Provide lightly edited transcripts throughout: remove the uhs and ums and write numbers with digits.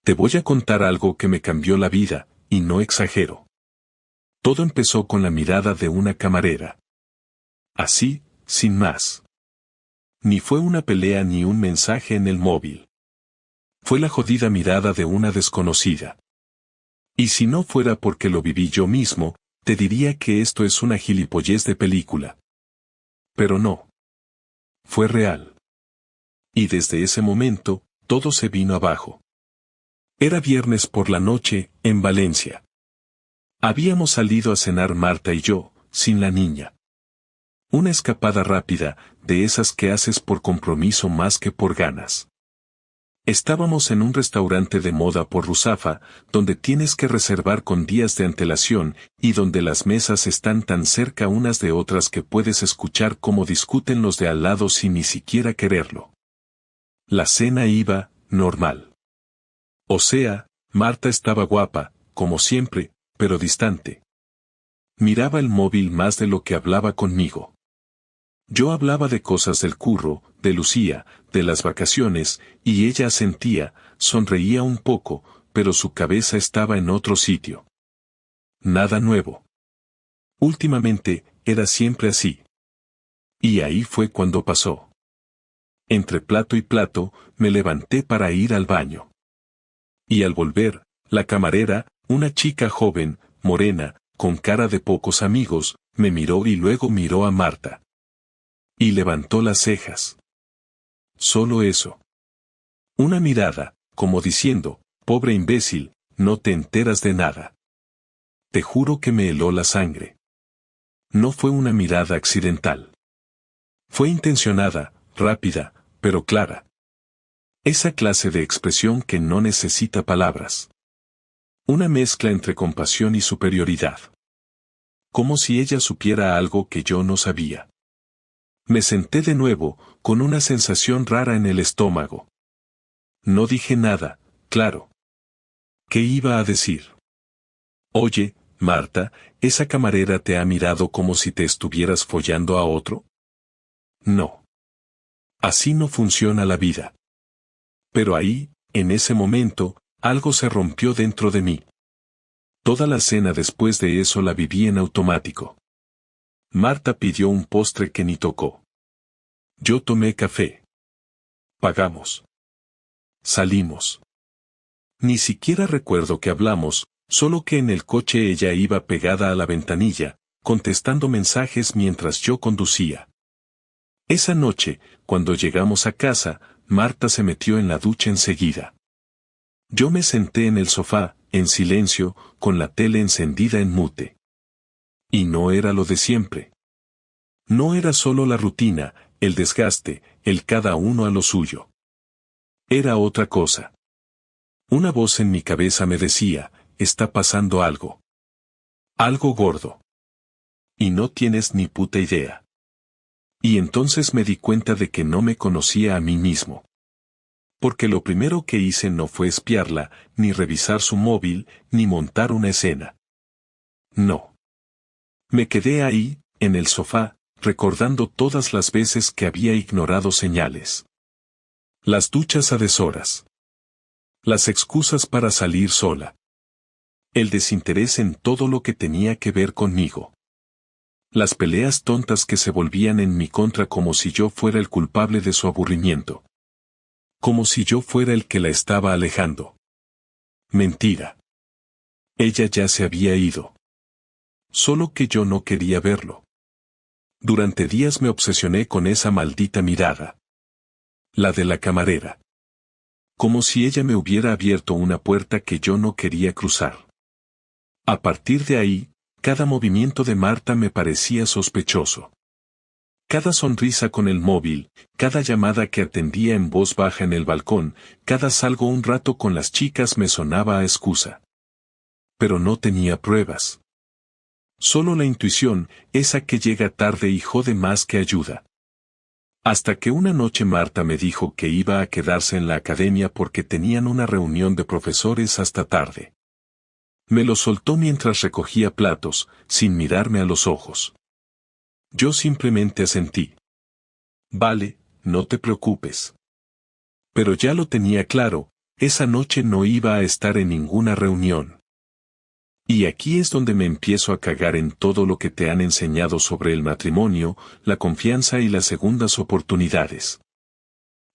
Te voy a contar algo que me cambió la vida, y no exagero. Todo empezó con la mirada de una camarera. Así, sin más. Ni fue una pelea ni un mensaje en el móvil. Fue la jodida mirada de una desconocida. Y si no fuera porque lo viví yo mismo, te diría que esto es una gilipollez de película. Pero no. Fue real. Y desde ese momento, todo se vino abajo. Era viernes por la noche, en Valencia. Habíamos salido a cenar Marta y yo, sin la niña. Una escapada rápida, de esas que haces por compromiso más que por ganas. Estábamos en un restaurante de moda por Ruzafa, donde tienes que reservar con días de antelación, y donde las mesas están tan cerca unas de otras que puedes escuchar cómo discuten los de al lado sin ni siquiera quererlo. La cena iba, normal. O sea, Marta estaba guapa, como siempre, pero distante. Miraba el móvil más de lo que hablaba conmigo. Yo hablaba de cosas del curro, de Lucía, de las vacaciones, y ella asentía, sonreía un poco, pero su cabeza estaba en otro sitio. Nada nuevo. Últimamente, era siempre así. Y ahí fue cuando pasó. Entre plato y plato, me levanté para ir al baño. Y al volver, la camarera, una chica joven, morena, con cara de pocos amigos, me miró y luego miró a Marta. Y levantó las cejas. Solo eso. Una mirada, como diciendo, pobre imbécil, no te enteras de nada. Te juro que me heló la sangre. No fue una mirada accidental. Fue intencionada, rápida, pero clara. Esa clase de expresión que no necesita palabras. Una mezcla entre compasión y superioridad. Como si ella supiera algo que yo no sabía. Me senté de nuevo, con una sensación rara en el estómago. No dije nada, claro. ¿Qué iba a decir? Oye, Marta, ¿esa camarera te ha mirado como si te estuvieras follando a otro? No. Así no funciona la vida. Pero ahí, en ese momento, algo se rompió dentro de mí. Toda la cena después de eso la viví en automático. Marta pidió un postre que ni tocó. Yo tomé café. Pagamos. Salimos. Ni siquiera recuerdo que hablamos, solo que en el coche ella iba pegada a la ventanilla, contestando mensajes mientras yo conducía. Esa noche, cuando llegamos a casa, Marta se metió en la ducha enseguida. Yo me senté en el sofá, en silencio, con la tele encendida en mute. Y no era lo de siempre. No era solo la rutina, el desgaste, el cada uno a lo suyo. Era otra cosa. Una voz en mi cabeza me decía, está pasando algo. Algo gordo. Y no tienes ni puta idea. Y entonces me di cuenta de que no me conocía a mí mismo. Porque lo primero que hice no fue espiarla, ni revisar su móvil, ni montar una escena. No. Me quedé ahí, en el sofá, recordando todas las veces que había ignorado señales. Las duchas a deshoras. Las excusas para salir sola. El desinterés en todo lo que tenía que ver conmigo. Las peleas tontas que se volvían en mi contra como si yo fuera el culpable de su aburrimiento. Como si yo fuera el que la estaba alejando. Mentira. Ella ya se había ido. Solo que yo no quería verlo. Durante días me obsesioné con esa maldita mirada. La de la camarera. Como si ella me hubiera abierto una puerta que yo no quería cruzar. A partir de ahí, cada movimiento de Marta me parecía sospechoso. Cada sonrisa con el móvil, cada llamada que atendía en voz baja en el balcón, cada salgo un rato con las chicas me sonaba a excusa. Pero no tenía pruebas. Solo la intuición, esa que llega tarde y jode más que ayuda. Hasta que una noche Marta me dijo que iba a quedarse en la academia porque tenían una reunión de profesores hasta tarde. Me lo soltó mientras recogía platos, sin mirarme a los ojos. Yo simplemente asentí. Vale, no te preocupes. Pero ya lo tenía claro, Esa noche no iba a estar en ninguna reunión. Y aquí es donde me empiezo a cagar en todo lo que te han enseñado sobre el matrimonio, la confianza y las segundas oportunidades.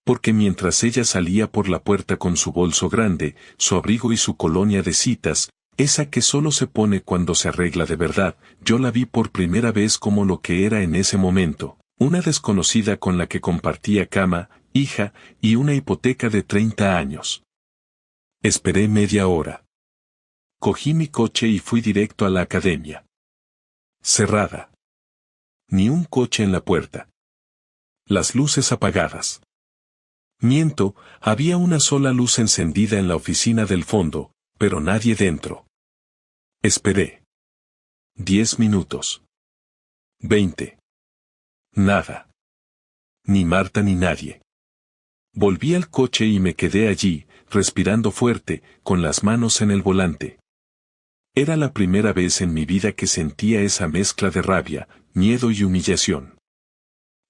Porque mientras ella salía por la puerta con su bolso grande, su abrigo y su colonia de citas, esa que solo se pone cuando se arregla de verdad, yo la vi por primera vez como lo que era en ese momento, una desconocida con la que compartía cama, hija, y una hipoteca de 30 años. Esperé media hora. Cogí mi coche y fui directo a la academia. Cerrada. Ni un coche en la puerta. Las luces apagadas. Miento, había una sola luz encendida en la oficina del fondo, pero nadie dentro. Esperé. 10 minutos. 20. Nada. Ni Marta ni nadie. Volví al coche y me quedé allí, respirando fuerte, con las manos en el volante. Era la primera vez en mi vida que sentía esa mezcla de rabia, miedo y humillación.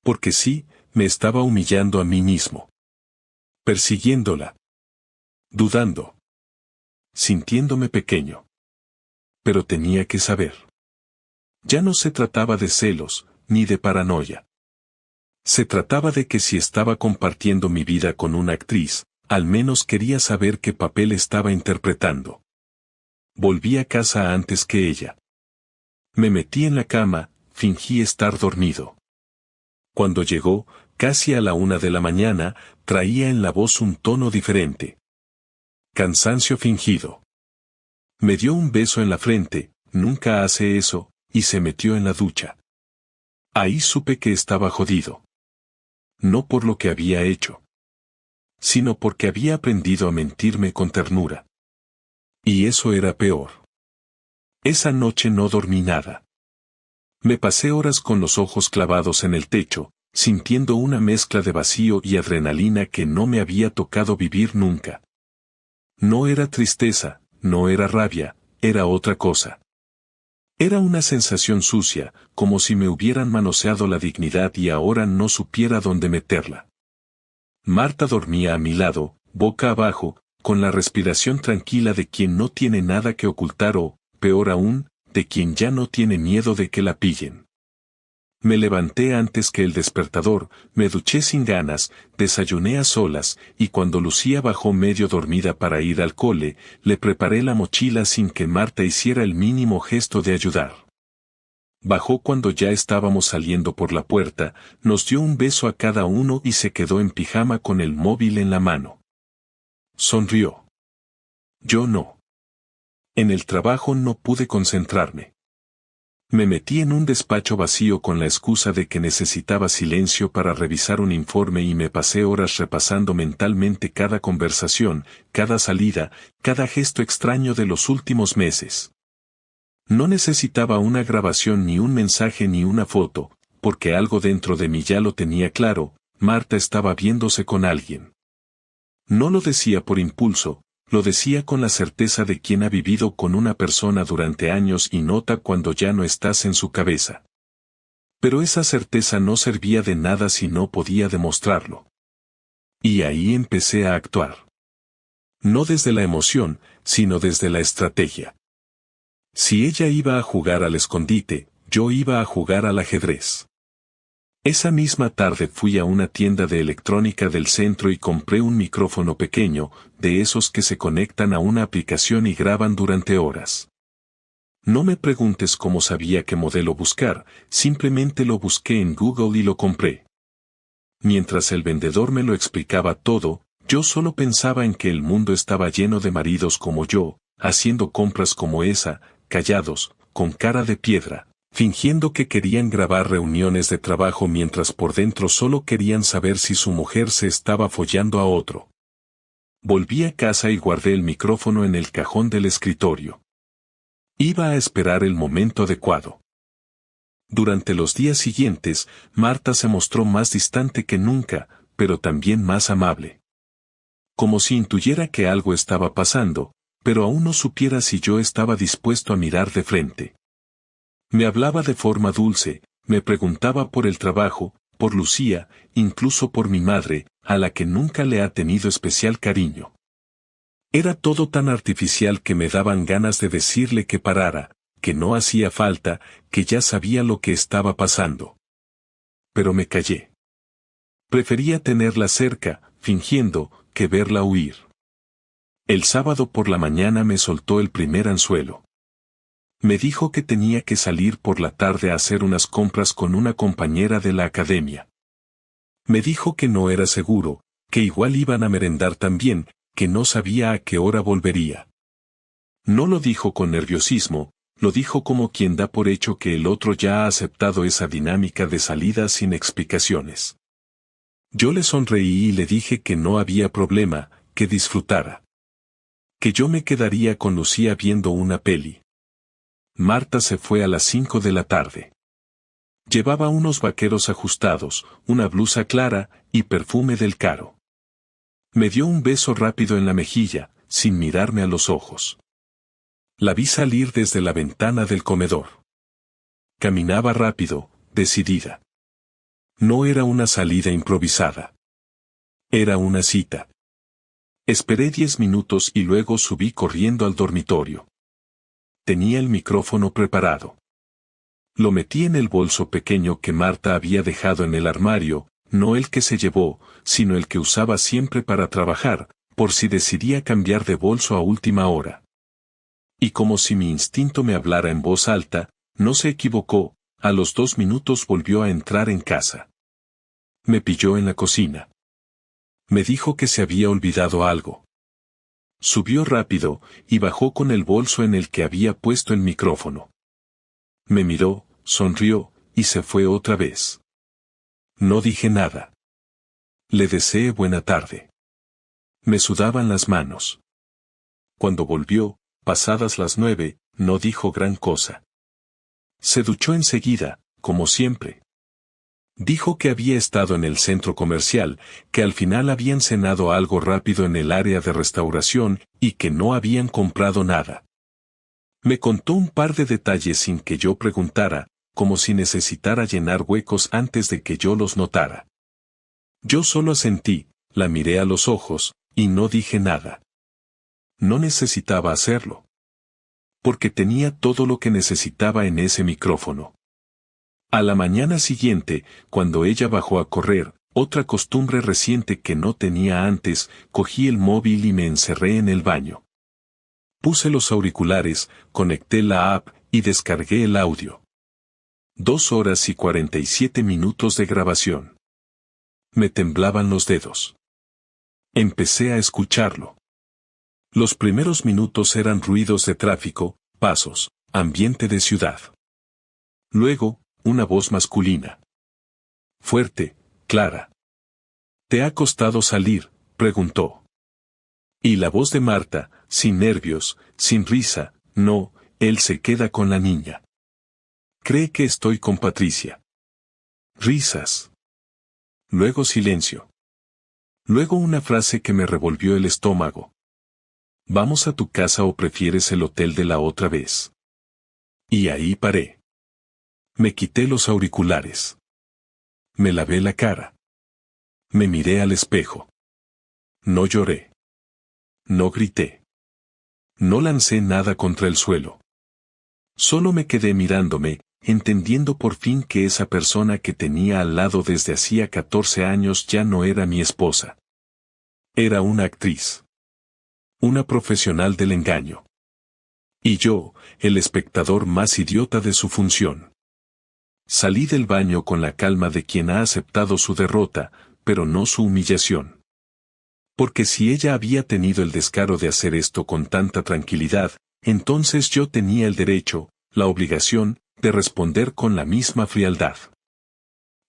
Porque sí, me estaba humillando a mí mismo. Persiguiéndola. Dudando. Sintiéndome pequeño. Pero tenía que saber. Ya no se trataba de celos, ni de paranoia. Se trataba de que si estaba compartiendo mi vida con una actriz, al menos quería saber qué papel estaba interpretando. Volví a casa antes que ella. Me metí en la cama, fingí estar dormido. Cuando llegó, casi a la 1 de la mañana, traía en la voz un tono diferente. Cansancio fingido. Me dio un beso en la frente, nunca hace eso, y se metió en la ducha. Ahí supe que estaba jodido. No por lo que había hecho, sino porque había aprendido a mentirme con ternura. Y eso era peor. Esa noche no dormí nada. Me pasé horas con los ojos clavados en el techo, sintiendo una mezcla de vacío y adrenalina que no me había tocado vivir nunca. No era tristeza, no era rabia, era otra cosa. Era una sensación sucia, como si me hubieran manoseado la dignidad y ahora no supiera dónde meterla. Marta dormía a mi lado, boca abajo, con la respiración tranquila de quien no tiene nada que ocultar o, peor aún, de quien ya no tiene miedo de que la pillen. Me levanté antes que el despertador, me duché sin ganas, desayuné a solas, y cuando Lucía bajó medio dormida para ir al cole, le preparé la mochila sin que Marta hiciera el mínimo gesto de ayudar. Bajó cuando ya estábamos saliendo por la puerta, nos dio un beso a cada uno y se quedó en pijama con el móvil en la mano. Sonrió. Yo no. En el trabajo no pude concentrarme. Me metí en un despacho vacío con la excusa de que necesitaba silencio para revisar un informe y me pasé horas repasando mentalmente cada conversación, cada salida, cada gesto extraño de los últimos meses. No necesitaba una grabación ni un mensaje ni una foto, porque algo dentro de mí ya lo tenía claro, Marta estaba viéndose con alguien. No lo decía por impulso, lo decía con la certeza de quien ha vivido con una persona durante años y nota cuando ya no estás en su cabeza. Pero esa certeza no servía de nada si no podía demostrarlo. Y ahí empecé a actuar. No desde la emoción, sino desde la estrategia. Si ella iba a jugar al escondite, yo iba a jugar al ajedrez. Esa misma tarde fui a una tienda de electrónica del centro y compré un micrófono pequeño, de esos que se conectan a una aplicación y graban durante horas. No me preguntes cómo sabía qué modelo buscar, simplemente lo busqué en Google y lo compré. Mientras el vendedor me lo explicaba todo, yo solo pensaba en que el mundo estaba lleno de maridos como yo, haciendo compras como esa, callados, con cara de piedra, fingiendo que querían grabar reuniones de trabajo mientras por dentro solo querían saber si su mujer se estaba follando a otro. Volví a casa y guardé el micrófono en el cajón del escritorio. Iba a esperar el momento adecuado. Durante los días siguientes, Marta se mostró más distante que nunca, pero también más amable. Como si intuyera que algo estaba pasando, pero aún no supiera si yo estaba dispuesto a mirar de frente. Me hablaba de forma dulce, me preguntaba por el trabajo, por Lucía, incluso por mi madre, a la que nunca le ha tenido especial cariño. Era todo tan artificial que me daban ganas de decirle que parara, que no hacía falta, que ya sabía lo que estaba pasando. Pero me callé. Prefería tenerla cerca, fingiendo, que verla huir. El sábado por la mañana me soltó el primer anzuelo. Me dijo que tenía que salir por la tarde a hacer unas compras con una compañera de la academia. Me dijo que no era seguro, que igual iban a merendar también, que no sabía a qué hora volvería. No lo dijo con nerviosismo, lo dijo como quien da por hecho que el otro ya ha aceptado esa dinámica de salida sin explicaciones. Yo le sonreí y le dije que no había problema, que disfrutara. Que yo me quedaría con Lucía viendo una peli. Marta se fue a las 5 de la tarde. Llevaba unos vaqueros ajustados, una blusa clara y perfume del Caro. Me dio un beso rápido en la mejilla, sin mirarme a los ojos. La vi salir desde la ventana del comedor. Caminaba rápido, decidida. No era una salida improvisada. Era una cita. Esperé 10 minutos y luego subí corriendo al dormitorio. Tenía el micrófono preparado. Lo metí en el bolso pequeño que Marta había dejado en el armario, no el que se llevó, sino el que usaba siempre para trabajar, por si decidía cambiar de bolso a última hora. Y como si mi instinto me hablara en voz alta, no se equivocó, a los 2 minutos volvió a entrar en casa. Me pilló en la cocina. Me dijo que se había olvidado algo. Subió rápido, y bajó con el bolso en el que había puesto el micrófono. Me miró, sonrió, y se fue otra vez. No dije nada. Le deseé buena tarde. Me sudaban las manos. Cuando volvió, pasadas las 9, no dijo gran cosa. Se duchó enseguida, como siempre. Dijo que había estado en el centro comercial, que al final habían cenado algo rápido en el área de restauración y que no habían comprado nada. Me contó un par de detalles sin que yo preguntara, como si necesitara llenar huecos antes de que yo los notara. Yo solo asentí, la miré a los ojos, y no dije nada. No necesitaba hacerlo. Porque tenía todo lo que necesitaba en ese micrófono. A la mañana siguiente, cuando ella bajó a correr, otra costumbre reciente que no tenía antes, cogí el móvil y me encerré en el baño. Puse los auriculares, conecté la app y descargué el audio. 2 horas y 47 minutos de grabación. Me temblaban los dedos. Empecé a escucharlo. Los primeros minutos eran ruidos de tráfico, pasos, ambiente de ciudad. Luego, una voz masculina. Fuerte, clara. ¿Te ha costado salir?, preguntó. Y la voz de Marta, sin nervios, sin risa, no, él se queda con la niña. Cree que estoy con Patricia. Risas. Luego silencio. Luego una frase que me revolvió el estómago. ¿Vamos a tu casa o prefieres el hotel de la otra vez? Y ahí paré. Me quité los auriculares. Me lavé la cara. Me miré al espejo. No lloré. No grité. No lancé nada contra el suelo. Solo me quedé mirándome, entendiendo por fin que esa persona que tenía al lado desde hacía 14 años ya no era mi esposa. Era una actriz. Una profesional del engaño. Y yo, el espectador más idiota de su función. Salí del baño con la calma de quien ha aceptado su derrota, pero no su humillación. Porque si ella había tenido el descaro de hacer esto con tanta tranquilidad, entonces yo tenía el derecho, la obligación, de responder con la misma frialdad.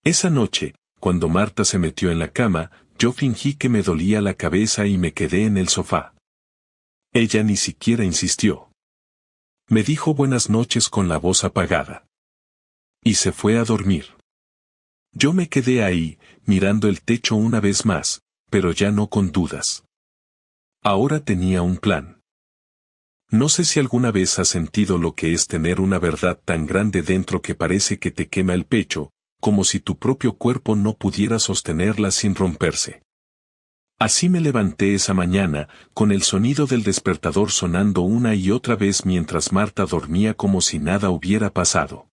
Esa noche, cuando Marta se metió en la cama, yo fingí que me dolía la cabeza y me quedé en el sofá. Ella ni siquiera insistió. Me dijo buenas noches con la voz apagada. Y se fue a dormir. Yo me quedé ahí, mirando el techo una vez más, pero ya no con dudas. Ahora tenía un plan. No sé si alguna vez has sentido lo que es tener una verdad tan grande dentro que parece que te quema el pecho, como si tu propio cuerpo no pudiera sostenerla sin romperse. Así me levanté esa mañana, con el sonido del despertador sonando una y otra vez mientras Marta dormía como si nada hubiera pasado.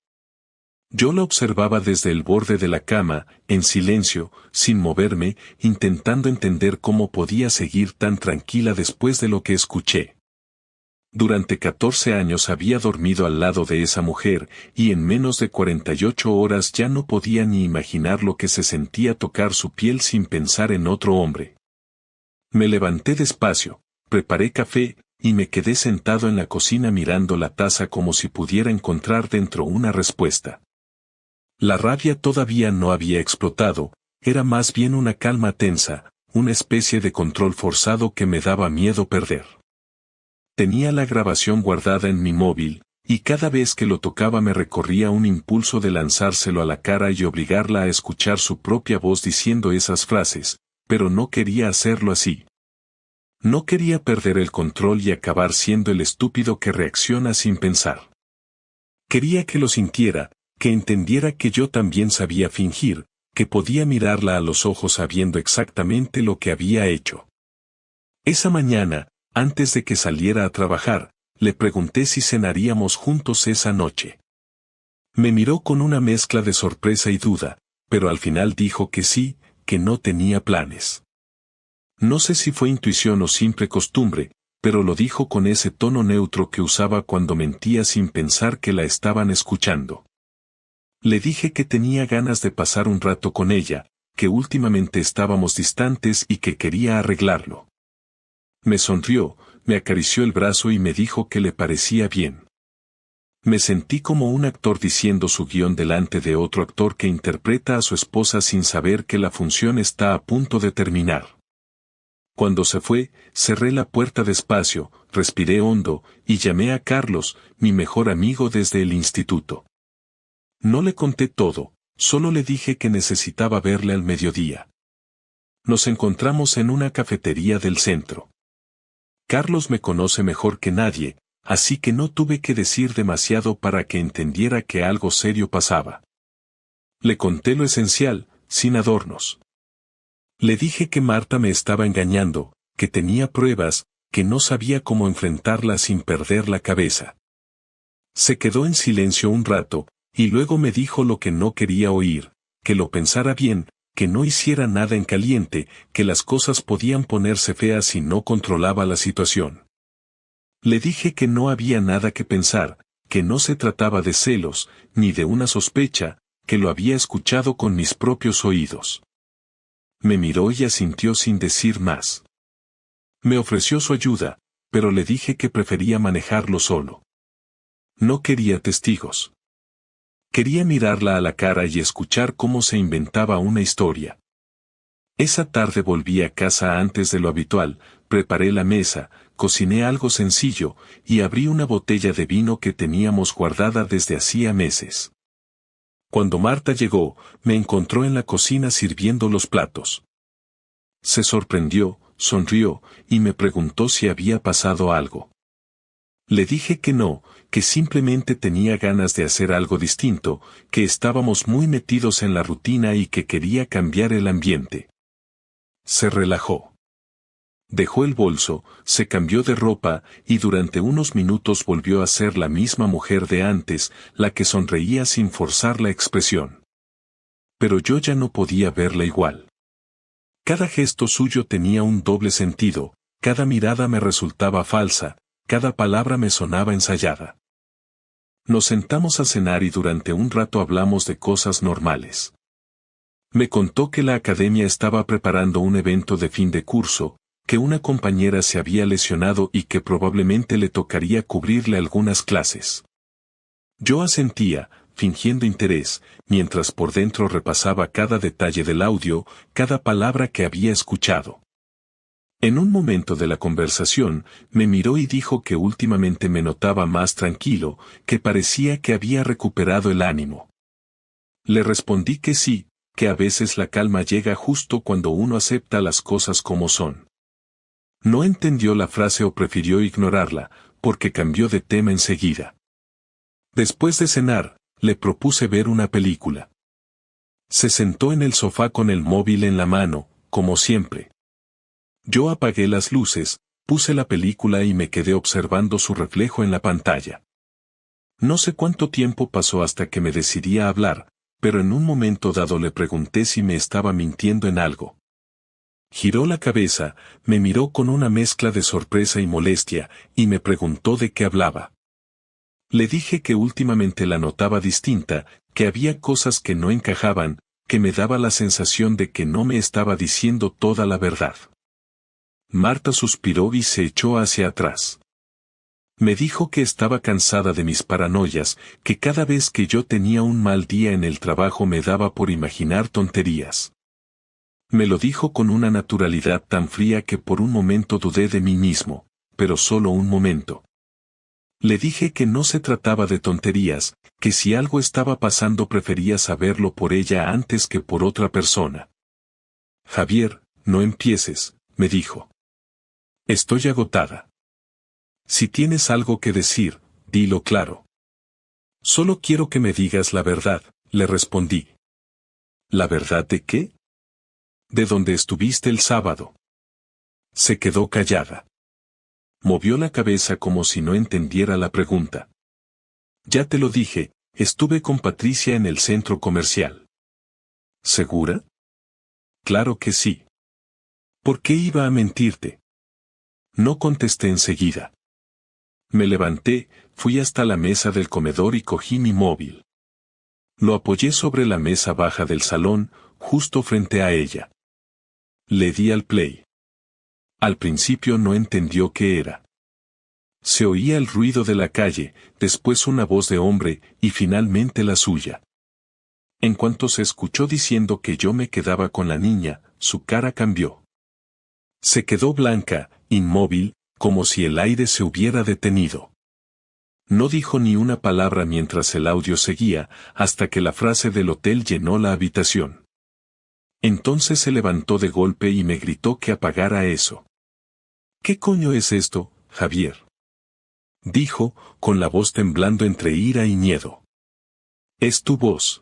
Yo la observaba desde el borde de la cama, en silencio, sin moverme, intentando entender cómo podía seguir tan tranquila después de lo que escuché. Durante 14 años había dormido al lado de esa mujer, y en menos de 48 horas ya no podía ni imaginar lo que se sentía tocar su piel sin pensar en otro hombre. Me levanté despacio, preparé café, y me quedé sentado en la cocina mirando la taza como si pudiera encontrar dentro una respuesta. La rabia todavía no había explotado, era más bien una calma tensa, una especie de control forzado que me daba miedo perder. Tenía la grabación guardada en mi móvil, y cada vez que lo tocaba me recorría un impulso de lanzárselo a la cara y obligarla a escuchar su propia voz diciendo esas frases, pero no quería hacerlo así. No quería perder el control y acabar siendo el estúpido que reacciona sin pensar. Quería que lo sintiera, que entendiera que yo también sabía fingir, que podía mirarla a los ojos sabiendo exactamente lo que había hecho. Esa mañana, antes de que saliera a trabajar, le pregunté si cenaríamos juntos esa noche. Me miró con una mezcla de sorpresa y duda, pero al final dijo que sí, que no tenía planes. No sé si fue intuición o simple costumbre, pero lo dijo con ese tono neutro que usaba cuando mentía sin pensar que la estaban escuchando. Le dije que tenía ganas de pasar un rato con ella, que últimamente estábamos distantes y que quería arreglarlo. Me sonrió, me acarició el brazo y me dijo que le parecía bien. Me sentí como un actor diciendo su guión delante de otro actor que interpreta a su esposa sin saber que la función está a punto de terminar. Cuando se fue, cerré la puerta despacio, respiré hondo, y llamé a Carlos, mi mejor amigo desde el instituto. No le conté todo, solo le dije que necesitaba verle al mediodía. Nos encontramos en una cafetería del centro. Carlos me conoce mejor que nadie, así que no tuve que decir demasiado para que entendiera que algo serio pasaba. Le conté lo esencial, sin adornos. Le dije que Marta me estaba engañando, que tenía pruebas, que no sabía cómo enfrentarla sin perder la cabeza. Se quedó en silencio un rato, y luego me dijo lo que no quería oír, que lo pensara bien, que no hiciera nada en caliente, que las cosas podían ponerse feas si no controlaba la situación. Le dije que no había nada que pensar, que no se trataba de celos, ni de una sospecha, que lo había escuchado con mis propios oídos. Me miró y asintió sin decir más. Me ofreció su ayuda, pero le dije que prefería manejarlo solo. No quería testigos. Quería mirarla a la cara y escuchar cómo se inventaba una historia. Esa tarde volví a casa antes de lo habitual, preparé la mesa, cociné algo sencillo, y abrí una botella de vino que teníamos guardada desde hacía meses. Cuando Marta llegó, me encontró en la cocina sirviendo los platos. Se sorprendió, sonrió, y me preguntó si había pasado algo. Le dije que no, que simplemente tenía ganas de hacer algo distinto, que estábamos muy metidos en la rutina y que quería cambiar el ambiente. Se relajó. Dejó el bolso, se cambió de ropa, y durante unos minutos volvió a ser la misma mujer de antes, la que sonreía sin forzar la expresión. Pero yo ya no podía verla igual. Cada gesto suyo tenía un doble sentido, cada mirada me resultaba falsa, cada palabra me sonaba ensayada. Nos sentamos a cenar y durante un rato hablamos de cosas normales. Me contó que la academia estaba preparando un evento de fin de curso, que una compañera se había lesionado y que probablemente le tocaría cubrirle algunas clases. Yo asentía, fingiendo interés, mientras por dentro repasaba cada detalle del audio, cada palabra que había escuchado. En un momento de la conversación, me miró y dijo que últimamente me notaba más tranquilo, que parecía que había recuperado el ánimo. Le respondí que sí, que a veces la calma llega justo cuando uno acepta las cosas como son. No entendió la frase o prefirió ignorarla, porque cambió de tema enseguida. Después de cenar, le propuse ver una película. Se sentó en el sofá con el móvil en la mano, como siempre. Yo apagué las luces, puse la película y me quedé observando su reflejo en la pantalla. No sé cuánto tiempo pasó hasta que me decidí a hablar, pero en un momento dado le pregunté si me estaba mintiendo en algo. Giró la cabeza, me miró con una mezcla de sorpresa y molestia, y me preguntó de qué hablaba. Le dije que últimamente la notaba distinta, que había cosas que no encajaban, que me daba la sensación de que no me estaba diciendo toda la verdad. Marta suspiró y se echó hacia atrás. Me dijo que estaba cansada de mis paranoias, que cada vez que yo tenía un mal día en el trabajo me daba por imaginar tonterías. Me lo dijo con una naturalidad tan fría que por un momento dudé de mí mismo, pero solo un momento. Le dije que no se trataba de tonterías, que si algo estaba pasando prefería saberlo por ella antes que por otra persona. Javier, no empieces, me dijo. Estoy agotada. Si tienes algo que decir, dilo claro. Solo quiero que me digas la verdad, le respondí. ¿La verdad de qué? ¿De dónde estuviste el sábado? Se quedó callada. Movió la cabeza como si no entendiera la pregunta. Ya te lo dije, estuve con Patricia en el centro comercial. ¿Segura? Claro que sí. ¿Por qué iba a mentirte? No contesté enseguida. Me levanté, fui hasta la mesa del comedor y cogí mi móvil. Lo apoyé sobre la mesa baja del salón, justo frente a ella. Le di al play. Al principio no entendió qué era. Se oía el ruido de la calle, después una voz de hombre, y finalmente la suya. En cuanto se escuchó diciendo que yo me quedaba con la niña, su cara cambió. Se quedó blanca, inmóvil, como si el aire se hubiera detenido. No dijo ni una palabra mientras el audio seguía, hasta que la frase del hotel llenó la habitación. Entonces se levantó de golpe y me gritó que apagara eso. ¿Qué coño es esto, Javier? Dijo, con la voz temblando entre ira y miedo. Es tu voz.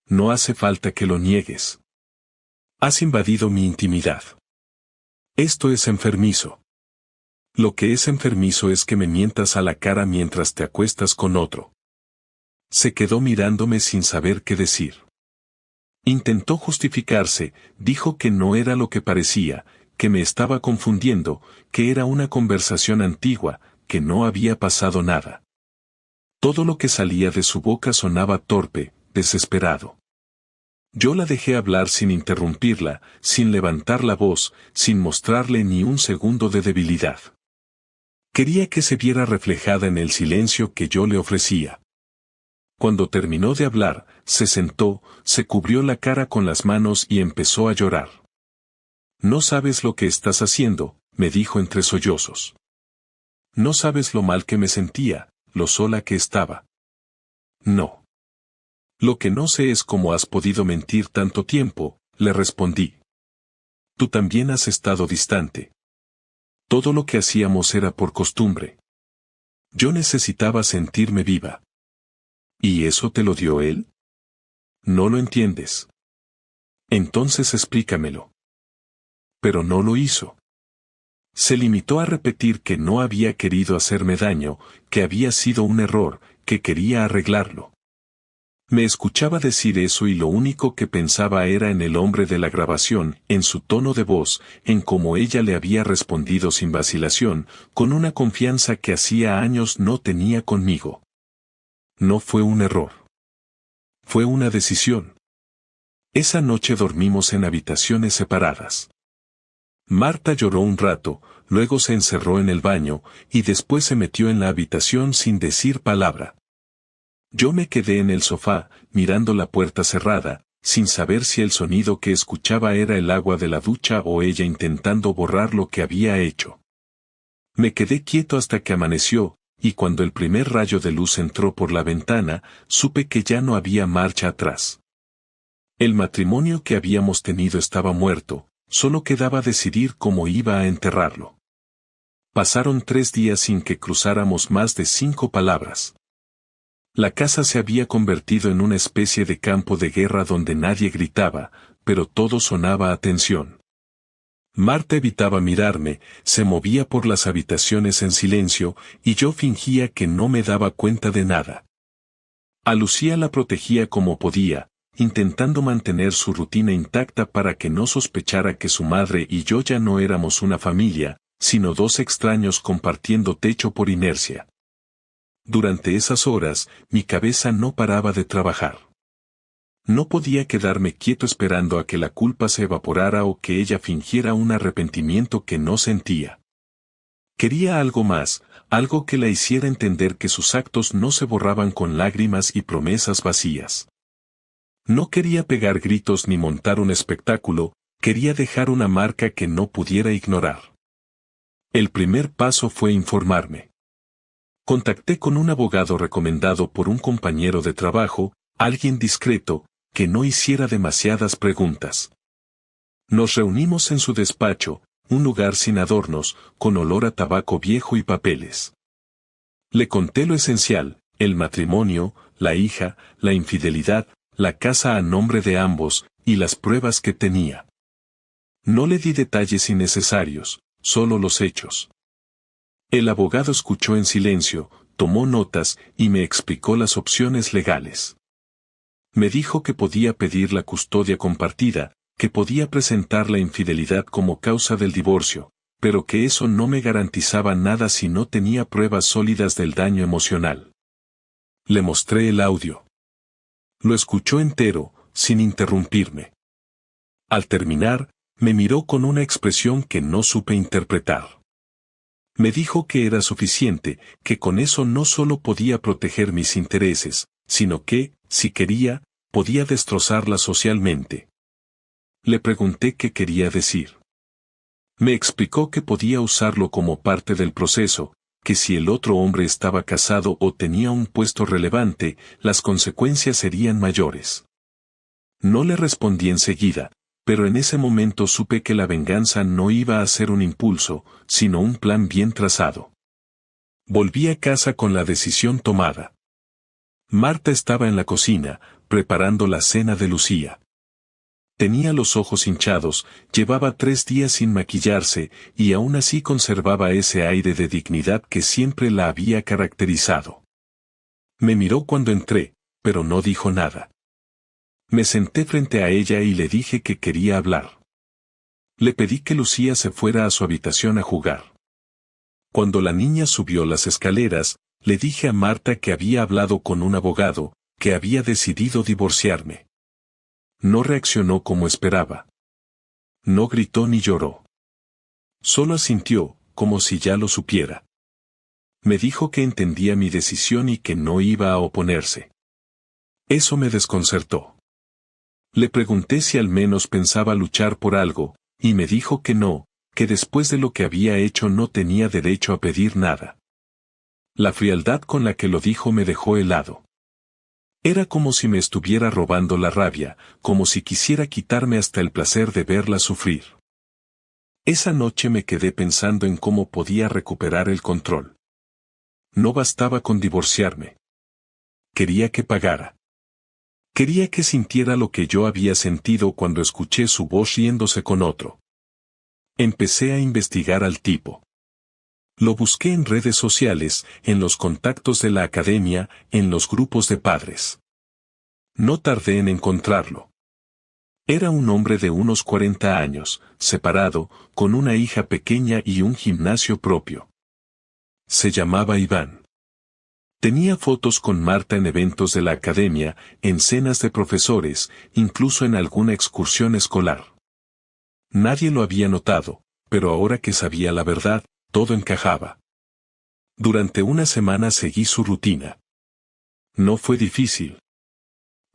No hace falta que lo niegues. Has invadido mi intimidad. Esto es enfermizo. Lo que es enfermizo es que me mientas a la cara mientras te acuestas con otro. Se quedó mirándome sin saber qué decir. Intentó justificarse, dijo que no era lo que parecía, que me estaba confundiendo, que era una conversación antigua, que no había pasado nada. Todo lo que salía de su boca sonaba torpe, desesperado. Yo la dejé hablar sin interrumpirla, sin levantar la voz, sin mostrarle ni un segundo de debilidad. Quería que se viera reflejada en el silencio que yo le ofrecía. Cuando terminó de hablar, se sentó, se cubrió la cara con las manos y empezó a llorar. No sabes lo que estás haciendo, me dijo entre sollozos. No sabes lo mal que me sentía, lo sola que estaba. No. Lo que no sé es cómo has podido mentir tanto tiempo, le respondí. Tú también has estado distante. Todo lo que hacíamos era por costumbre. Yo necesitaba sentirme viva. ¿Y eso te lo dio él? No lo entiendes. Entonces explícamelo. Pero no lo hizo. Se limitó a repetir que no había querido hacerme daño, que había sido un error, que quería arreglarlo. Me escuchaba decir eso y lo único que pensaba era en el hombre de la grabación, en su tono de voz, en cómo ella le había respondido sin vacilación, con una confianza que hacía años no tenía conmigo. No fue un error. Fue una decisión. Esa noche dormimos en habitaciones separadas. Marta lloró un rato, luego se encerró en el baño, y después se metió en la habitación sin decir palabra. Yo me quedé en el sofá, mirando la puerta cerrada, sin saber si el sonido que escuchaba era el agua de la ducha o ella intentando borrar lo que había hecho. Me quedé quieto hasta que amaneció, y cuando el primer rayo de luz entró por la ventana, supe que ya no había marcha atrás. El matrimonio que habíamos tenido estaba muerto, solo quedaba decidir cómo iba a enterrarlo. Pasaron 3 días sin que cruzáramos más de 5 palabras. La casa se había convertido en una especie de campo de guerra donde nadie gritaba, pero todo sonaba a tensión. Marta evitaba mirarme, se movía por las habitaciones en silencio, y yo fingía que no me daba cuenta de nada. A Lucía la protegía como podía, intentando mantener su rutina intacta para que no sospechara que su madre y yo ya no éramos una familia, sino dos extraños compartiendo techo por inercia. Durante esas horas, mi cabeza no paraba de trabajar. No podía quedarme quieto esperando a que la culpa se evaporara o que ella fingiera un arrepentimiento que no sentía. Quería algo más, algo que la hiciera entender que sus actos no se borraban con lágrimas y promesas vacías. No quería pegar gritos ni montar un espectáculo, quería dejar una marca que no pudiera ignorar. El primer paso fue informarme. Contacté con un abogado recomendado por un compañero de trabajo, alguien discreto, que no hiciera demasiadas preguntas. Nos reunimos en su despacho, un lugar sin adornos, con olor a tabaco viejo y papeles. Le conté lo esencial, el matrimonio, la hija, la infidelidad, la casa a nombre de ambos, y las pruebas que tenía. No le di detalles innecesarios, solo los hechos. El abogado escuchó en silencio, tomó notas y me explicó las opciones legales. Me dijo que podía pedir la custodia compartida, que podía presentar la infidelidad como causa del divorcio, pero que eso no me garantizaba nada si no tenía pruebas sólidas del daño emocional. Le mostré el audio. Lo escuchó entero, sin interrumpirme. Al terminar, me miró con una expresión que no supe interpretar. Me dijo que era suficiente, que con eso no solo podía proteger mis intereses, sino que, si quería, podía destrozarla socialmente. Le pregunté qué quería decir. Me explicó que podía usarlo como parte del proceso, que si el otro hombre estaba casado o tenía un puesto relevante, las consecuencias serían mayores. No le respondí enseguida, pero en ese momento supe que la venganza no iba a ser un impulso, sino un plan bien trazado. Volví a casa con la decisión tomada. Marta estaba en la cocina, preparando la cena de Lucía. Tenía los ojos hinchados, llevaba 3 días sin maquillarse, y aún así conservaba ese aire de dignidad que siempre la había caracterizado. Me miró cuando entré, pero no dijo nada. Me senté frente a ella y le dije que quería hablar. Le pedí que Lucía se fuera a su habitación a jugar. Cuando la niña subió las escaleras, le dije a Marta que había hablado con un abogado, que había decidido divorciarme. No reaccionó como esperaba. No gritó ni lloró. Solo asintió, como si ya lo supiera. Me dijo que entendía mi decisión y que no iba a oponerse. Eso me desconcertó. Le pregunté si al menos pensaba luchar por algo, y me dijo que no, que después de lo que había hecho no tenía derecho a pedir nada. La frialdad con la que lo dijo me dejó helado. Era como si me estuviera robando la rabia, como si quisiera quitarme hasta el placer de verla sufrir. Esa noche me quedé pensando en cómo podía recuperar el control. No bastaba con divorciarme. Quería que pagara. Quería que sintiera lo que yo había sentido cuando escuché su voz riéndose con otro. Empecé a investigar al tipo. Lo busqué en redes sociales, en los contactos de la academia, en los grupos de padres. No tardé en encontrarlo. Era un hombre de unos 40 años, separado, con una hija pequeña y un gimnasio propio. Se llamaba Iván. Tenía fotos con Marta en eventos de la academia, en cenas de profesores, incluso en alguna excursión escolar. Nadie lo había notado, pero ahora que sabía la verdad, todo encajaba. Durante una semana seguí su rutina. No fue difícil.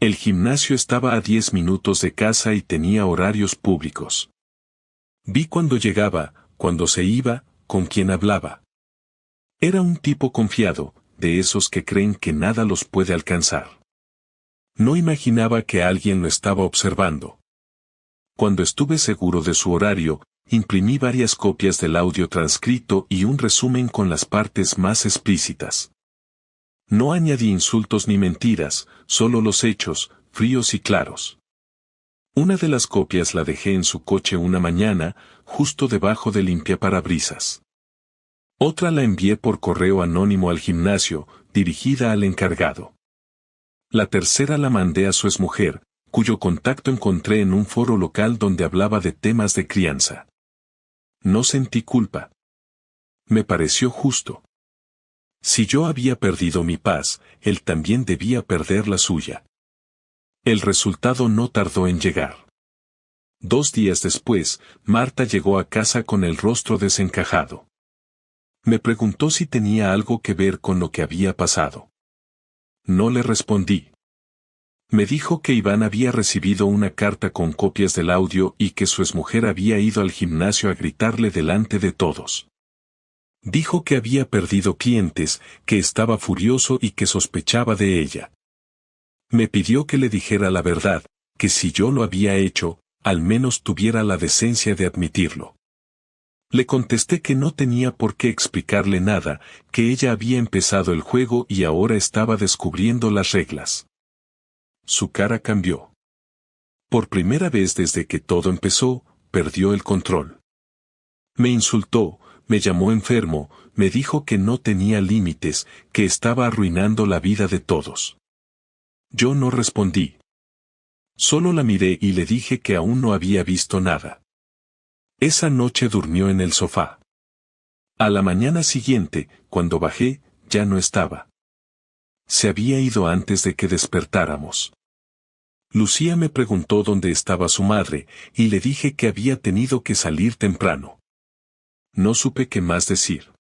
El gimnasio estaba a 10 minutos de casa y tenía horarios públicos. Vi cuando llegaba, cuando se iba, con quién hablaba. Era un tipo confiado, de esos que creen que nada los puede alcanzar. No imaginaba que alguien lo estaba observando. Cuando estuve seguro de su horario, imprimí varias copias del audio transcrito y un resumen con las partes más explícitas. No añadí insultos ni mentiras, solo los hechos, fríos y claros. Una de las copias la dejé en su coche una mañana, justo debajo del limpiaparabrisas. Otra la envié por correo anónimo al gimnasio, dirigida al encargado. La tercera la mandé a su exmujer, cuyo contacto encontré en un foro local donde hablaba de temas de crianza. No sentí culpa. Me pareció justo. Si yo había perdido mi paz, él también debía perder la suya. El resultado no tardó en llegar. 2 días después, Marta llegó a casa con el rostro desencajado. Me preguntó si tenía algo que ver con lo que había pasado. No le respondí. Me dijo que Iván había recibido una carta con copias del audio y que su exmujer había ido al gimnasio a gritarle delante de todos. Dijo que había perdido clientes, que estaba furioso y que sospechaba de ella. Me pidió que le dijera la verdad, que si yo lo había hecho, al menos tuviera la decencia de admitirlo. Le contesté que no tenía por qué explicarle nada, que ella había empezado el juego y ahora estaba descubriendo las reglas. Su cara cambió. Por primera vez desde que todo empezó, perdió el control. Me insultó, me llamó enfermo, me dijo que no tenía límites, que estaba arruinando la vida de todos. Yo no respondí. Solo la miré y le dije que aún no había visto nada. Esa noche durmió en el sofá. A la mañana siguiente, cuando bajé, ya no estaba. Se había ido antes de que despertáramos. Lucía me preguntó dónde estaba su madre, y le dije que había tenido que salir temprano. No supe qué más decir.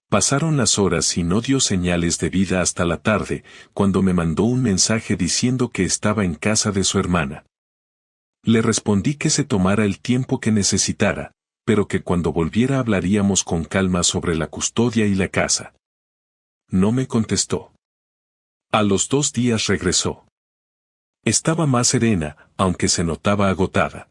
Pasaron las horas y no dio señales de vida hasta la tarde, cuando me mandó un mensaje diciendo que estaba en casa de su hermana. Le respondí que se tomara el tiempo que necesitara, pero que cuando volviera hablaríamos con calma sobre la custodia y la casa. No me contestó. A los 2 días regresó. Estaba más serena, aunque se notaba agotada.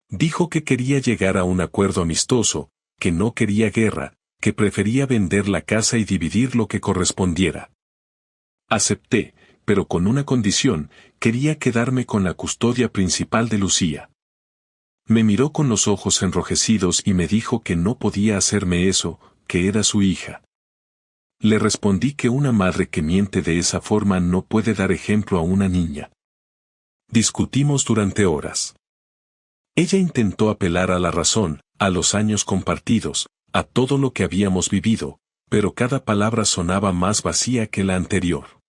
Dijo que quería llegar a un acuerdo amistoso, que no quería guerra, que prefería vender la casa y dividir lo que correspondiera. Acepté, pero con una condición: quería quedarme con la custodia principal de Lucía. Me miró con los ojos enrojecidos y me dijo que no podía hacerme eso, que era su hija. Le respondí que una madre que miente de esa forma no puede dar ejemplo a una niña. Discutimos durante horas. Ella intentó apelar a la razón, a los años compartidos, a todo lo que habíamos vivido, pero cada palabra sonaba más vacía que la anterior.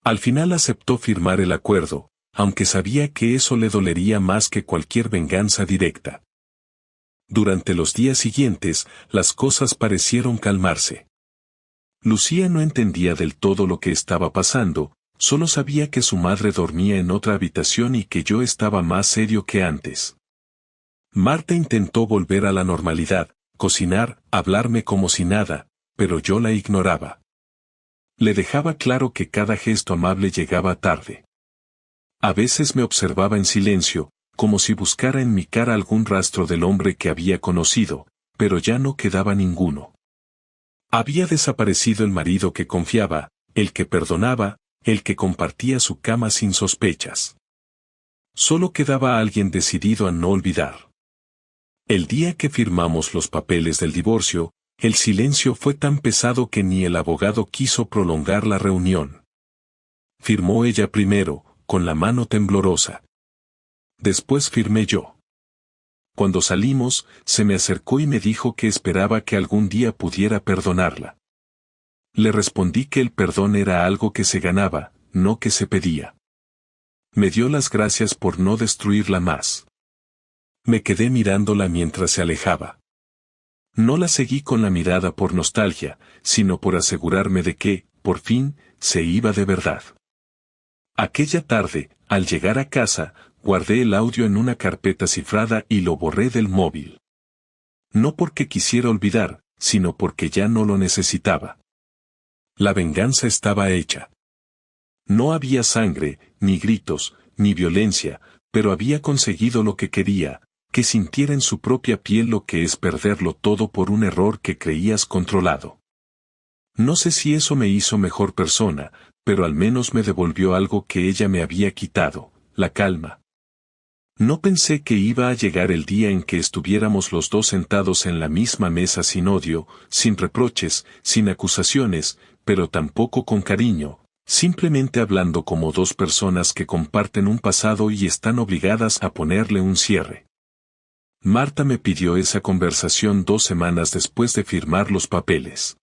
Al final aceptó firmar el acuerdo, aunque sabía que eso le dolería más que cualquier venganza directa. Durante los días siguientes, las cosas parecieron calmarse. Lucía no entendía del todo lo que estaba pasando, solo sabía que su madre dormía en otra habitación y que yo estaba más serio que antes. Marta intentó volver a la normalidad, cocinar, hablarme como si nada, pero yo la ignoraba. Le dejaba claro que cada gesto amable llegaba tarde. A veces me observaba en silencio, como si buscara en mi cara algún rastro del hombre que había conocido, pero ya no quedaba ninguno. Había desaparecido el marido que confiaba, el que perdonaba, el que compartía su cama sin sospechas. Solo quedaba alguien decidido a no olvidar. El día que firmamos los papeles del divorcio, el silencio fue tan pesado que ni el abogado quiso prolongar la reunión. Firmó ella primero, con la mano temblorosa. Después firmé yo. Cuando salimos, se me acercó y me dijo que esperaba que algún día pudiera perdonarla. Le respondí que el perdón era algo que se ganaba, no que se pedía. Me dio las gracias por no destruirla más. Me quedé mirándola mientras se alejaba. No la seguí con la mirada por nostalgia, sino por asegurarme de que, por fin, se iba de verdad. Aquella tarde, al llegar a casa, guardé el audio en una carpeta cifrada y lo borré del móvil. No porque quisiera olvidar, sino porque ya no lo necesitaba. La venganza estaba hecha. No había sangre, ni gritos, ni violencia, pero había conseguido lo que quería, que sintiera en su propia piel lo que es perderlo todo por un error que creías controlado. No sé si eso me hizo mejor persona, pero al menos me devolvió algo que ella me había quitado: la calma. No pensé que iba a llegar el día en que estuviéramos los dos sentados en la misma mesa sin odio, sin reproches, sin acusaciones, pero tampoco con cariño, simplemente hablando como dos personas que comparten un pasado y están obligadas a ponerle un cierre. Marta me pidió esa conversación 2 semanas después de firmar los papeles.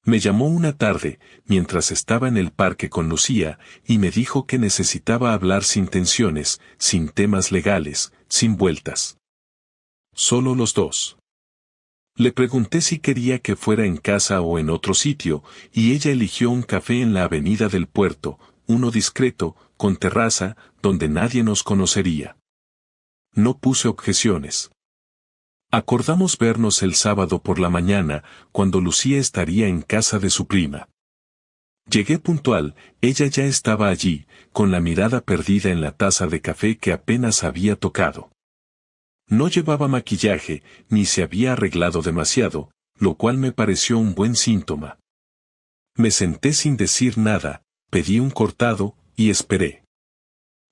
Me llamó una tarde, mientras estaba en el parque con Lucía, y me dijo que necesitaba hablar sin tensiones, sin temas legales, sin vueltas. Solo los dos. Le pregunté si quería que fuera en casa o en otro sitio, y ella eligió un café en la avenida del Puerto, uno discreto, con terraza, donde nadie nos conocería. No puse objeciones. Acordamos vernos el sábado por la mañana, cuando Lucía estaría en casa de su prima. Llegué puntual, ella ya estaba allí, con la mirada perdida en la taza de café que apenas había tocado. No llevaba maquillaje, ni se había arreglado demasiado, lo cual me pareció un buen síntoma. Me senté sin decir nada, pedí un cortado, y esperé.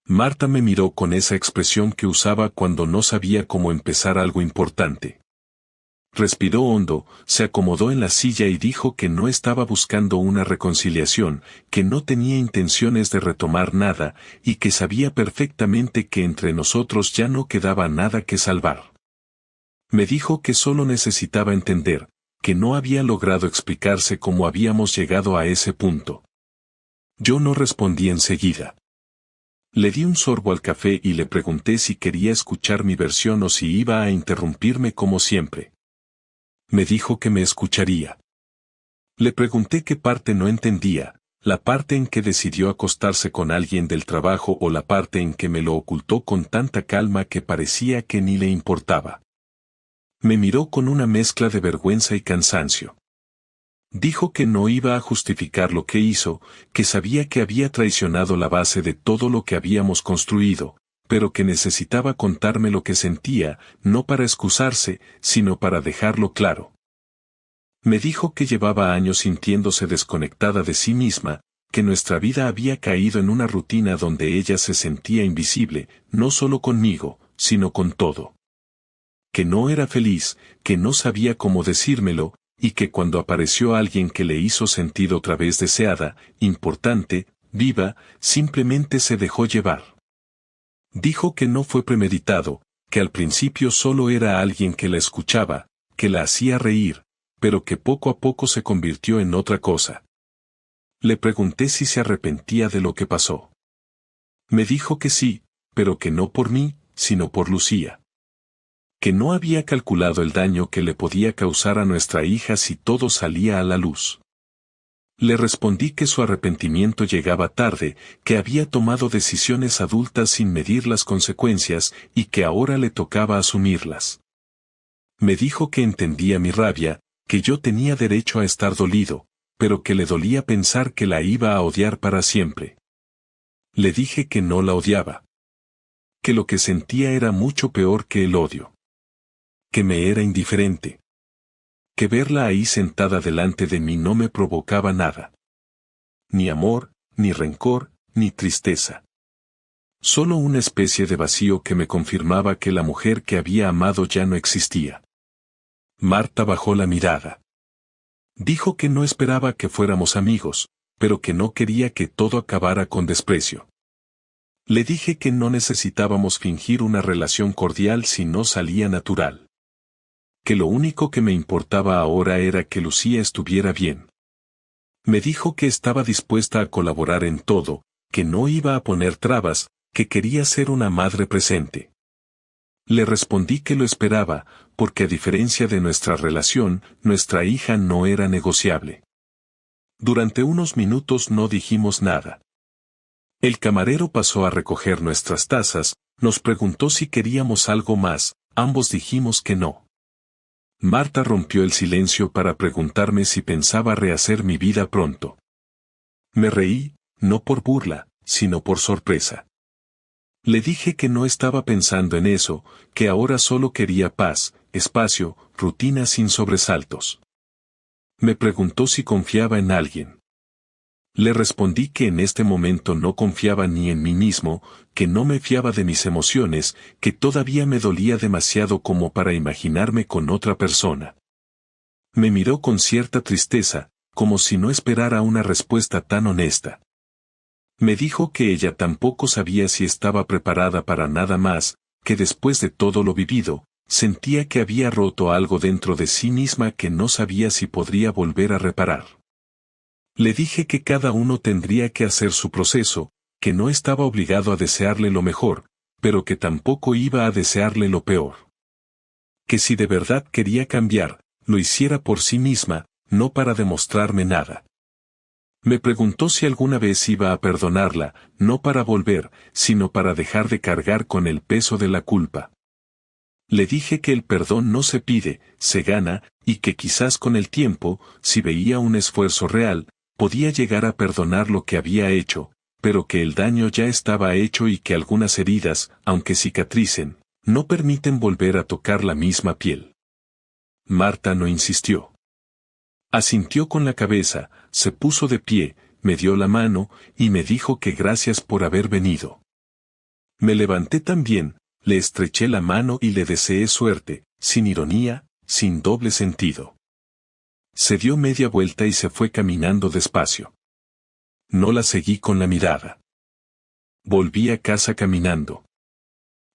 Marta me miró con esa expresión que usaba cuando no sabía cómo empezar algo importante. Respiró hondo, se acomodó en la silla y dijo que no estaba buscando una reconciliación, que no tenía intenciones de retomar nada, y que sabía perfectamente que entre nosotros ya no quedaba nada que salvar. Me dijo que solo necesitaba entender, que no había logrado explicarse cómo habíamos llegado a ese punto. Yo no respondí enseguida. Le di un sorbo al café y le pregunté si quería escuchar mi versión o si iba a interrumpirme como siempre. Me dijo que me escucharía. Le pregunté qué parte no entendía, la parte en que decidió acostarse con alguien del trabajo o la parte en que me lo ocultó con tanta calma que parecía que ni le importaba. Me miró con una mezcla de vergüenza y cansancio. Dijo que no iba a justificar lo que hizo, que sabía que había traicionado la base de todo lo que habíamos construido, pero que necesitaba contarme lo que sentía, no para excusarse, sino para dejarlo claro. Me dijo que llevaba años sintiéndose desconectada de sí misma, que nuestra vida había caído en una rutina donde ella se sentía invisible, no solo conmigo, sino con todo. Que no era feliz, que no sabía cómo decírmelo, y que cuando apareció alguien que le hizo sentir otra vez deseada, importante, viva, simplemente se dejó llevar. Dijo que no fue premeditado, que al principio solo era alguien que la escuchaba, que la hacía reír, pero que poco a poco se convirtió en otra cosa. Le pregunté si se arrepentía de lo que pasó. Me dijo que sí, pero que no por mí, sino por Lucía. Que no había calculado el daño que le podía causar a nuestra hija si todo salía a la luz. Le respondí que su arrepentimiento llegaba tarde, que había tomado decisiones adultas sin medir las consecuencias y que ahora le tocaba asumirlas. Me dijo que entendía mi rabia, que yo tenía derecho a estar dolido, pero que le dolía pensar que la iba a odiar para siempre. Le dije que no la odiaba. Que lo que sentía era mucho peor que el odio. Que me era indiferente. Que verla ahí sentada delante de mí no me provocaba nada. Ni amor, ni rencor, ni tristeza. Solo una especie de vacío que me confirmaba que la mujer que había amado ya no existía. Marta bajó la mirada. Dijo que no esperaba que fuéramos amigos, pero que no quería que todo acabara con desprecio. Le dije que no necesitábamos fingir una relación cordial si no salía natural. Que lo único que me importaba ahora era que Lucía estuviera bien. Me dijo que estaba dispuesta a colaborar en todo, que no iba a poner trabas, que quería ser una madre presente. Le respondí que lo esperaba, porque a diferencia de nuestra relación, nuestra hija no era negociable. Durante unos minutos no dijimos nada. El camarero pasó a recoger nuestras tazas, nos preguntó si queríamos algo más, ambos dijimos que no. Marta rompió el silencio para preguntarme si pensaba rehacer mi vida pronto. Me reí, no por burla, sino por sorpresa. Le dije que no estaba pensando en eso, que ahora solo quería paz, espacio, rutina sin sobresaltos. Me preguntó si confiaba en alguien. Le respondí que en este momento no confiaba ni en mí mismo, que no me fiaba de mis emociones, que todavía me dolía demasiado como para imaginarme con otra persona. Me miró con cierta tristeza, como si no esperara una respuesta tan honesta. Me dijo que ella tampoco sabía si estaba preparada para nada más, que después de todo lo vivido, sentía que había roto algo dentro de sí misma que no sabía si podría volver a reparar. Le dije que cada uno tendría que hacer su proceso, que no estaba obligado a desearle lo mejor, pero que tampoco iba a desearle lo peor. Que si de verdad quería cambiar, lo hiciera por sí misma, no para demostrarme nada. Me preguntó si alguna vez iba a perdonarla, no para volver, sino para dejar de cargar con el peso de la culpa. Le dije que el perdón no se pide, se gana, y que quizás con el tiempo, si veía un esfuerzo real, podía llegar a perdonar lo que había hecho, pero que el daño ya estaba hecho y que algunas heridas, aunque cicatricen, no permiten volver a tocar la misma piel. Marta no insistió. Asintió con la cabeza, se puso de pie, me dio la mano, y me dijo que gracias por haber venido. Me levanté también, le estreché la mano y le deseé suerte, sin ironía, sin doble sentido. Se dio media vuelta y se fue caminando despacio. No la seguí con la mirada. Volví a casa caminando.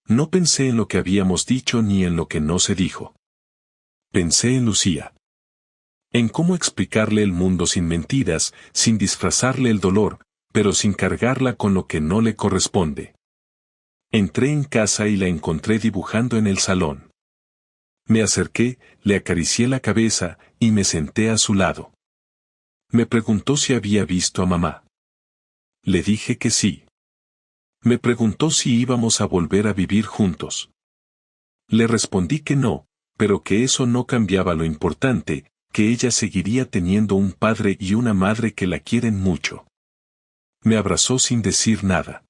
No pensé en lo que habíamos dicho ni en lo que no se dijo. Pensé en Lucía. En cómo explicarle el mundo sin mentiras, sin disfrazarle el dolor, pero sin cargarla con lo que no le corresponde. Entré en casa y la encontré dibujando en el salón. Me acerqué, le acaricié la cabeza, y me senté a su lado. Me preguntó si había visto a mamá. Le dije que sí. Me preguntó si íbamos a volver a vivir juntos. Le respondí que no, pero que eso no cambiaba lo importante, que ella seguiría teniendo un padre y una madre que la quieren mucho. Me abrazó sin decir nada.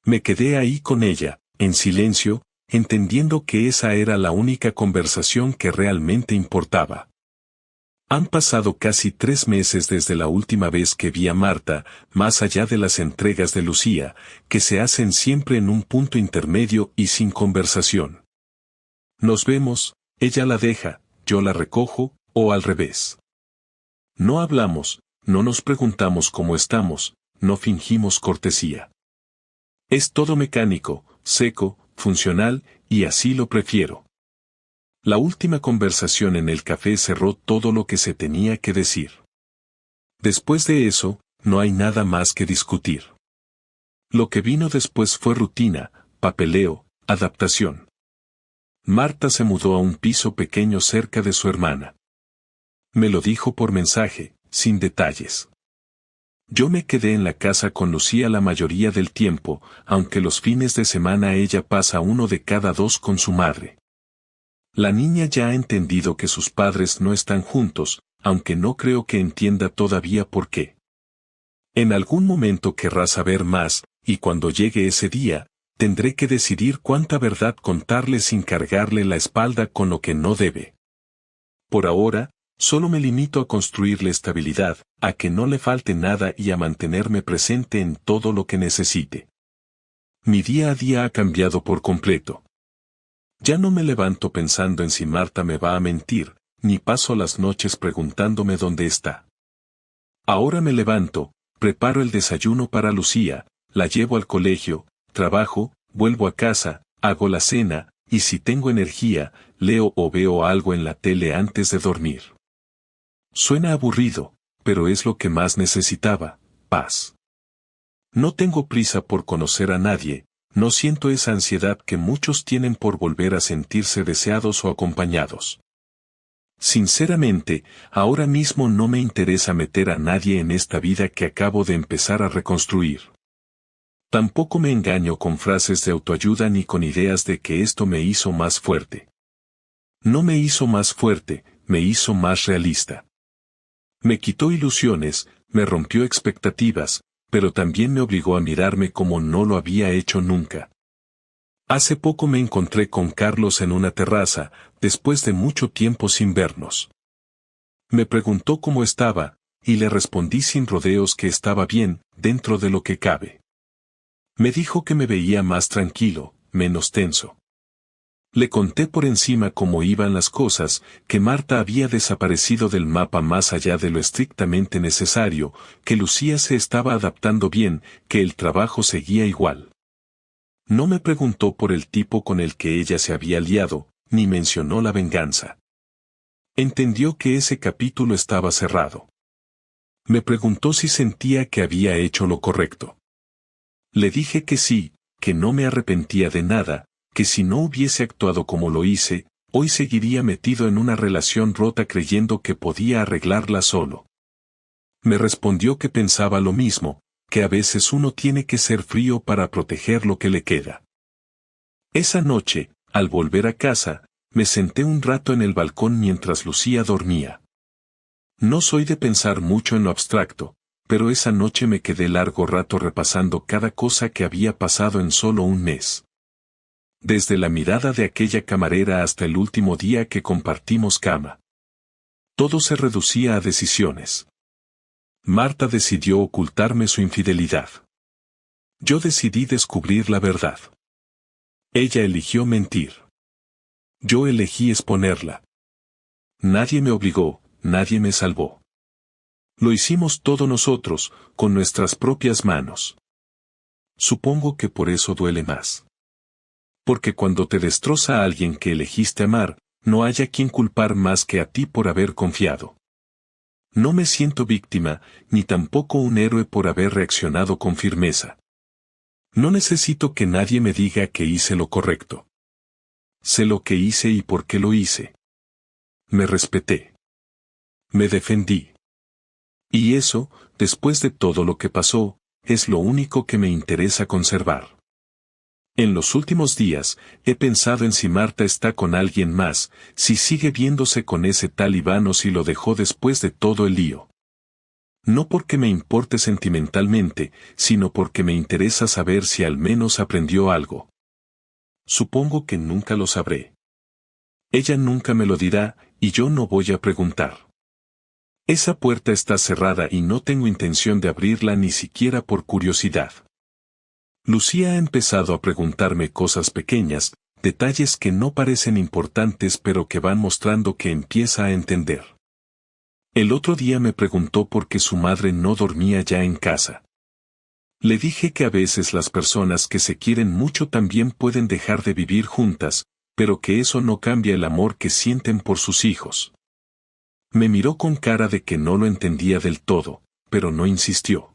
Me quedé ahí con ella, en silencio, entendiendo que esa era la única conversación que realmente importaba. Han pasado casi 3 meses desde la última vez que vi a Marta, más allá de las entregas de Lucía, que se hacen siempre en un punto intermedio y sin conversación. Nos vemos, ella la deja, yo la recojo, o al revés. No hablamos, no nos preguntamos cómo estamos, no fingimos cortesía. Es todo mecánico, seco, funcional, y así lo prefiero. La última conversación en el café cerró todo lo que se tenía que decir. Después de eso, no hay nada más que discutir. Lo que vino después fue rutina, papeleo, adaptación. Marta se mudó a un piso pequeño cerca de su hermana. Me lo dijo por mensaje, sin detalles. Yo me quedé en la casa con Lucía la mayoría del tiempo, aunque los fines de semana ella pasa 1 de cada 2 con su madre. La niña ya ha entendido que sus padres no están juntos, aunque no creo que entienda todavía por qué. En algún momento querrá saber más, y cuando llegue ese día, tendré que decidir cuánta verdad contarle sin cargarle la espalda con lo que no debe. Por ahora, solo me limito a construirle estabilidad, a que no le falte nada y a mantenerme presente en todo lo que necesite. Mi día a día ha cambiado por completo. Ya no me levanto pensando en si Marta me va a mentir, ni paso las noches preguntándome dónde está. Ahora me levanto, preparo el desayuno para Lucía, la llevo al colegio, trabajo, vuelvo a casa, hago la cena, y si tengo energía, leo o veo algo en la tele antes de dormir. Suena aburrido, pero es lo que más necesitaba, paz. No tengo prisa por conocer a nadie, no siento esa ansiedad que muchos tienen por volver a sentirse deseados o acompañados. Sinceramente, ahora mismo no me interesa meter a nadie en esta vida que acabo de empezar a reconstruir. Tampoco me engaño con frases de autoayuda ni con ideas de que esto me hizo más fuerte. No me hizo más fuerte, me hizo más realista. Me quitó ilusiones, me rompió expectativas, pero también me obligó a mirarme como no lo había hecho nunca. Hace poco me encontré con Carlos en una terraza, después de mucho tiempo sin vernos. Me preguntó cómo estaba, y le respondí sin rodeos que estaba bien, dentro de lo que cabe. Me dijo que me veía más tranquilo, menos tenso. Le conté por encima cómo iban las cosas, que Marta había desaparecido del mapa más allá de lo estrictamente necesario, que Lucía se estaba adaptando bien, que el trabajo seguía igual. No me preguntó por el tipo con el que ella se había liado, ni mencionó la venganza. Entendió que ese capítulo estaba cerrado. Me preguntó si sentía que había hecho lo correcto. Le dije que sí, que no me arrepentía de nada, que si no hubiese actuado como lo hice, hoy seguiría metido en una relación rota creyendo que podía arreglarla solo. Me respondió que pensaba lo mismo, que a veces uno tiene que ser frío para proteger lo que le queda. Esa noche, al volver a casa, me senté un rato en el balcón mientras Lucía dormía. No soy de pensar mucho en lo abstracto, pero esa noche me quedé largo rato repasando cada cosa que había pasado en solo un mes. Desde la mirada de aquella camarera hasta el último día que compartimos cama. Todo se reducía a decisiones. Marta decidió ocultarme su infidelidad. Yo decidí descubrir la verdad. Ella eligió mentir. Yo elegí exponerla. Nadie me obligó, nadie me salvó. Lo hicimos todos nosotros, con nuestras propias manos. Supongo que por eso duele más. Porque cuando te destroza a alguien que elegiste amar, no haya quien culpar más que a ti por haber confiado. No me siento víctima, ni tampoco un héroe por haber reaccionado con firmeza. No necesito que nadie me diga que hice lo correcto. Sé lo que hice y por qué lo hice. Me respeté. Me defendí. Y eso, después de todo lo que pasó, es lo único que me interesa conservar. En los últimos días, he pensado en si Marta está con alguien más, si sigue viéndose con ese tal Iván o si lo dejó después de todo el lío. No porque me importe sentimentalmente, sino porque me interesa saber si al menos aprendió algo. Supongo que nunca lo sabré. Ella nunca me lo dirá, y yo no voy a preguntar. Esa puerta está cerrada y no tengo intención de abrirla ni siquiera por curiosidad. Lucía ha empezado a preguntarme cosas pequeñas, detalles que no parecen importantes pero que van mostrando que empieza a entender. El otro día me preguntó por qué su madre no dormía ya en casa. Le dije que a veces las personas que se quieren mucho también pueden dejar de vivir juntas, pero que eso no cambia el amor que sienten por sus hijos. Me miró con cara de que no lo entendía del todo, pero no insistió.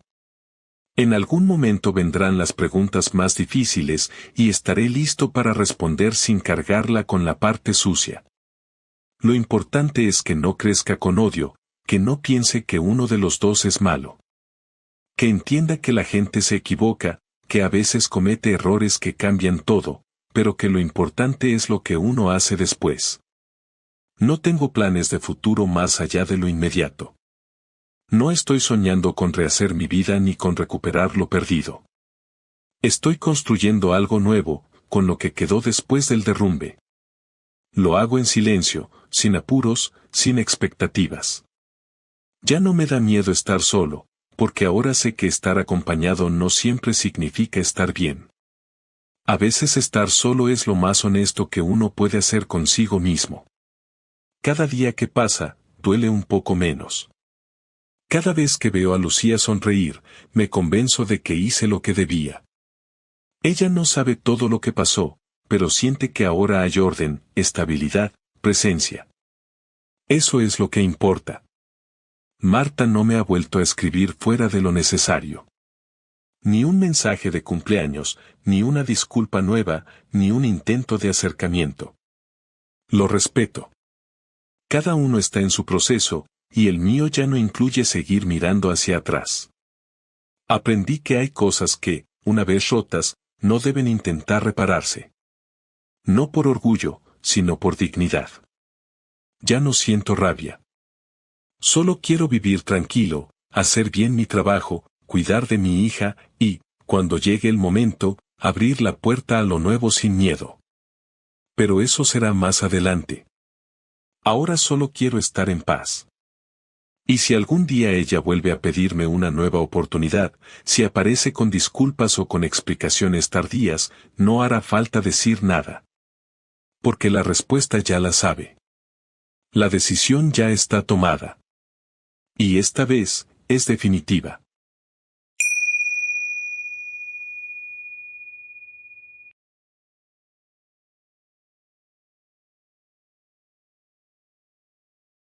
En algún momento vendrán las preguntas más difíciles y estaré listo para responder sin cargarla con la parte sucia. Lo importante es que no crezca con odio, que no piense que uno de los dos es malo. Que entienda que la gente se equivoca, que a veces comete errores que cambian todo, pero que lo importante es lo que uno hace después. No tengo planes de futuro más allá de lo inmediato. No estoy soñando con rehacer mi vida ni con recuperar lo perdido. Estoy construyendo algo nuevo, con lo que quedó después del derrumbe. Lo hago en silencio, sin apuros, sin expectativas. Ya no me da miedo estar solo, porque ahora sé que estar acompañado no siempre significa estar bien. A veces estar solo es lo más honesto que uno puede hacer consigo mismo. Cada día que pasa, duele un poco menos. Cada vez que veo a Lucía sonreír, me convenzo de que hice lo que debía. Ella no sabe todo lo que pasó, pero siente que ahora hay orden, estabilidad, presencia. Eso es lo que importa. Marta no me ha vuelto a escribir fuera de lo necesario. Ni un mensaje de cumpleaños, ni una disculpa nueva, ni un intento de acercamiento. Lo respeto. Cada uno está en su proceso, y el mío ya no incluye seguir mirando hacia atrás. Aprendí que hay cosas que, una vez rotas, no deben intentar repararse. No por orgullo, sino por dignidad. Ya no siento rabia. Solo quiero vivir tranquilo, hacer bien mi trabajo, cuidar de mi hija, y, cuando llegue el momento, abrir la puerta a lo nuevo sin miedo. Pero eso será más adelante. Ahora solo quiero estar en paz. Y si algún día ella vuelve a pedirme una nueva oportunidad, si aparece con disculpas o con explicaciones tardías, no hará falta decir nada. Porque la respuesta ya la sabe. La decisión ya está tomada. Y esta vez, es definitiva.